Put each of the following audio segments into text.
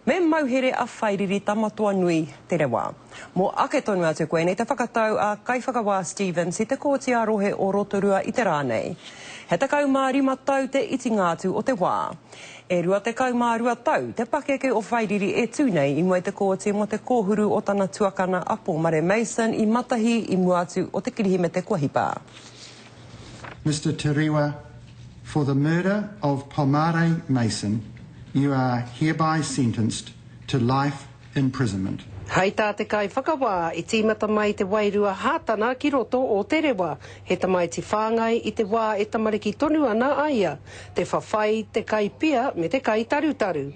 Me mauhere a whairiri tamatua nui te rewa. Mo ake tonu atu koe nei te whakatau a Kaiwhakawā Stevens i te kōti arohe o Rotorua i te rānei. He te kaumārima tau te iti ngātu o te wā. E rua te kaumārua tau, te pakeke o whairiri e tūnei i mua te kōti mo te kōhuru o tana tuakana a Paul Murray Mason i matahi i mua atu o te kirihime te Kuahipa. Mr. Te Rewa, for the murder of Paul Murray Mason, you are hereby sentenced to life imprisonment. Hei tā te Kaiwhakawā, i tīmata mai te wairua hātana ki roto o te rewa. He tamai te whāngai i te wā e tamariki tonu ana aia. Te whawhai, te kaipia me te kai tarutaru.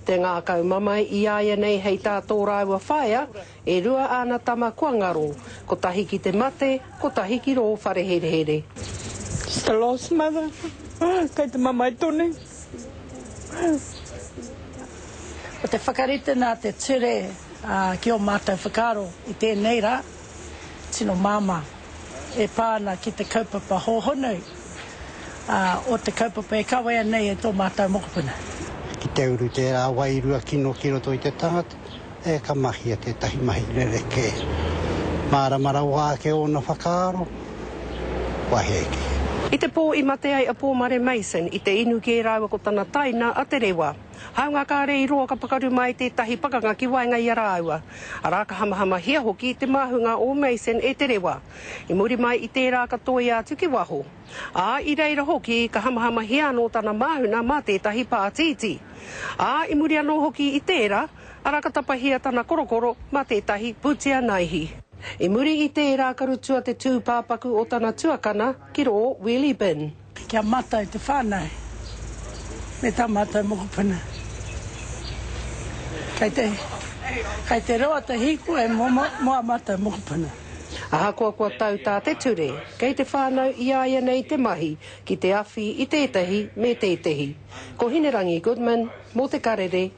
Te ngā kaumamai i aia nei hei tā tō rāua whaia, e rua ana tama kuangaro. Ko tahi ki te mate, ko tahi ki rō wharehere. Just a lost mother. Kei te mamai tone. O te whakarite nā te ture ki o mātou whakaro i tēnei rā, tino māma e pāna ki te kaupapa hōhonui o te kaupapa e kawea nei e tō mātou mokopuna. Ki te uru te rā wairua kino to i te tangata, e ka mahi a te tahi mahi rereke. Māramara wā ke o na whakaro, waheke. I te pō i mate ai a Paul Murray Mason i te inu ki e rāua ko tana taina a te rewa. Haunga kāre i roa ka pakaru mai te tahi pakanga ki wainga i a rāua. A rā ka hamahama hia hoki te māhunga o Mason e te rewa. I muri mai i tērā ka toi atu ki waho. A i reira hoki ka hamahama hia anō tana māhuna mā te tahi pātiti. A i muri anō hoki i tērā, a rā ka tapahia tana korokoro mā te tahi putia naihi. I muri i tērā ka rutua te tūpāpaku o tana tuakana ki rō Wheelie Bin. Kia mata i te whānau, me tā mātou mokopuna. Kei te roa te hiku e moa mātou mokopuna. Aha kua tau tā te ture, kei te whānau i aia nei te mahi, ki te awhi i tētahi me tētahi. Ko Hinerangi Goodman, mō te karere.